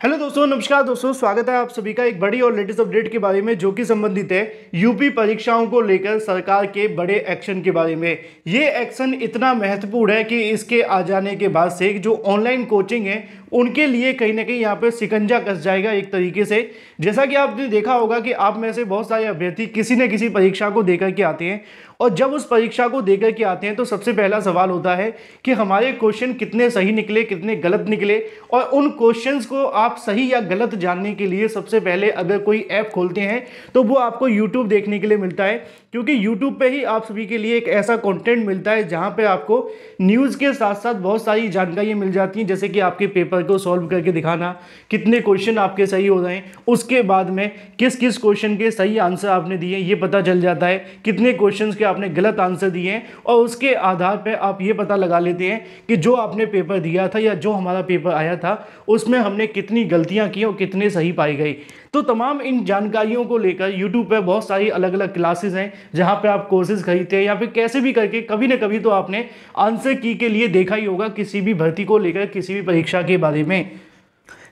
Hello दोस्तों, नमस्कार दोस्तों, स्वागत है आप सभी का एक बड़ी और लेटेस्ट अपडेट के बारे में जो कि संबंधित है यूपी परीक्षाओं को लेकर सरकार के बड़े एक्शन के बारे में। ये एक्शन इतना महत्वपूर्ण है कि इसके आ जाने के बाद से जो ऑनलाइन कोचिंग है उनके लिए कहीं ना कहीं यहाँ पे शिकंजा कस जाएगा एक तरीके से। जैसा कि आपने देखा होगा कि आप में से बहुत सारे अभ्यर्थी किसी न किसी परीक्षा को देकर के आते हैं और जब उस परीक्षा को देकर के आते हैं तो सबसे पहला सवाल होता है कि हमारे क्वेश्चन कितने सही निकले, कितने गलत निकले। और उन क्वेश्चंस को आप सही या गलत जानने के लिए सबसे पहले अगर कोई ऐप खोलते हैं तो वो आपको यूट्यूब देखने के लिए मिलता है, क्योंकि यूट्यूब पे ही आप सभी के लिए एक ऐसा कंटेंट मिलता है जहां पे आपको न्यूज़ के साथ साथ बहुत सारी जानकारियां मिल जाती हैं, जैसे कि आपके पेपर को सॉल्व करके दिखाना, कितने क्वेश्चन आपके सही हो रहे हैं, उसके बाद में किस किस क्वेश्चन के सही आंसर आपने दिए ये पता चल जाता है, कितने क्वेश्चन के आपने गलत आंसर दिए हैं, और उसके आधार पर आप ये पता लगा लेते हैं कि जो आपने पेपर दिया था या जो हमारा पेपर आया था उसमें हमने कितनी गलतियां की और कितने सही पाई गई। तो तमाम इन जानकारियों को लेकर यूट्यूब पे बहुत सारी अलग अलग क्लासेस हैं जहां पे आप कोर्सेज खरीदते हैं या फिर कैसे भी करके कभी ना कभी तो आपने आंसर की के लिए देखा ही होगा किसी भी भर्ती को लेकर, किसी भी परीक्षा के बारे में।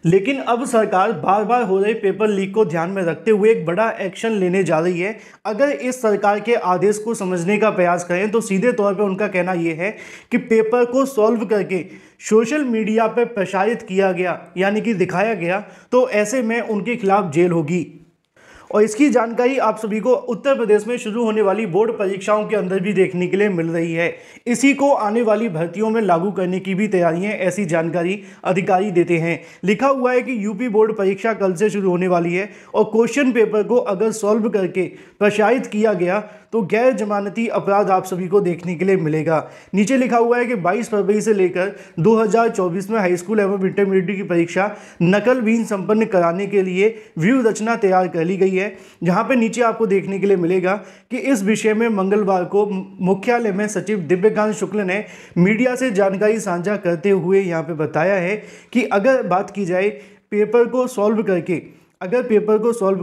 लेकिन अब सरकार बार बार हो रहे पेपर लीक को ध्यान में रखते हुए एक बड़ा एक्शन लेने जा रही है। अगर इस सरकार के आदेश को समझने का प्रयास करें तो सीधे तौर पे उनका कहना यह है कि पेपर को सॉल्व करके सोशल मीडिया पर प्रसारित किया गया यानी कि दिखाया गया तो ऐसे में उनके खिलाफ जेल होगी। और इसकी जानकारी आप सभी को उत्तर प्रदेश में शुरू होने वाली बोर्ड परीक्षाओं के अंदर भी देखने के लिए मिल रही है। इसी को आने वाली भर्तियों में लागू करने की भी तैयारियां ऐसी जानकारी अधिकारी देते हैं। लिखा हुआ है कि यूपी बोर्ड परीक्षा कल से शुरू होने वाली है और क्वेश्चन पेपर को अगर सॉल्व करके प्रसारित किया गया तो गैर जमानती अपराध आप सभी को देखने के लिए मिलेगा। नीचे लिखा हुआ है कि 22 फरवरी से लेकर 2024 में हाई स्कूल एवं इंटरमीडिएट की परीक्षा नकल विहीन संपन्न कराने के लिए व्यूह रचना तैयार कर ली गई है, जहां पे नीचे आपको देखने के लिए मिलेगा कि इस विषय में मंगलवार को मुख्यालय में सचिव दिव्यकांत शुक्ल ने मीडिया से जानकारी साझा करते हुए यहां पे बताया है कि अगर बात की जाए पेपर को सॉल्व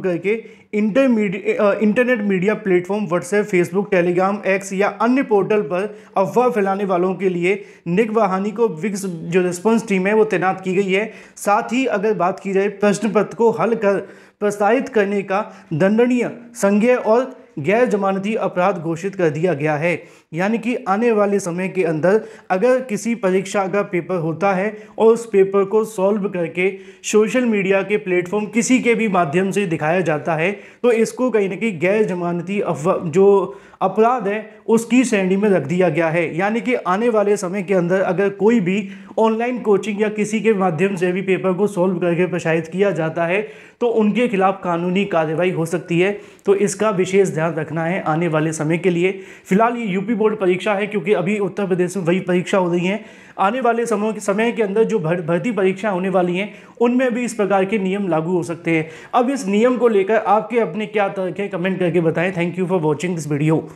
करके internet media platform WhatsApp, Facebook, Telegram, x या अन्य पोर्टल पर अफवाह फैलाने वालों के लिए निगरानी को विक्स जो रिस्पॉन्स टीम है वो तैनात की गई है। साथ ही अगर बात की जाए प्रश्न पत्र को हल कर प्रसारित करने का दंडनीय, संज्ञेय और गैर जमानती अपराध घोषित कर दिया गया है। यानी कि आने वाले समय के अंदर अगर किसी परीक्षा का पेपर होता है और उस पेपर को सॉल्व करके सोशल मीडिया के प्लेटफॉर्म किसी के भी माध्यम से दिखाया जाता है तो इसको कहीं ना कहीं गैर जमानती जो अपराध है उसकी श्रेणी में रख दिया गया है। यानी कि आने वाले समय के अंदर अगर कोई भी ऑनलाइन कोचिंग या किसी के माध्यम से भी पेपर को सॉल्व करके प्रसारित किया जाता है तो उनके खिलाफ कानूनी कार्रवाई हो सकती है। तो इसका विशेष ध्यान रखना है आने वाले समय के लिए। फिलहाल ये यूपी बोर्ड परीक्षा है क्योंकि अभी उत्तर प्रदेश में वही परीक्षा हो रही है। आने वाले समय के अंदर जो भर्ती परीक्षा होने वाली हैं उनमें भी इस प्रकार के नियम लागू हो सकते हैं। अब इस नियम को लेकर आपके अपने क्या तर्क है, कमेंट करके बताएं। Thank you for watching this video.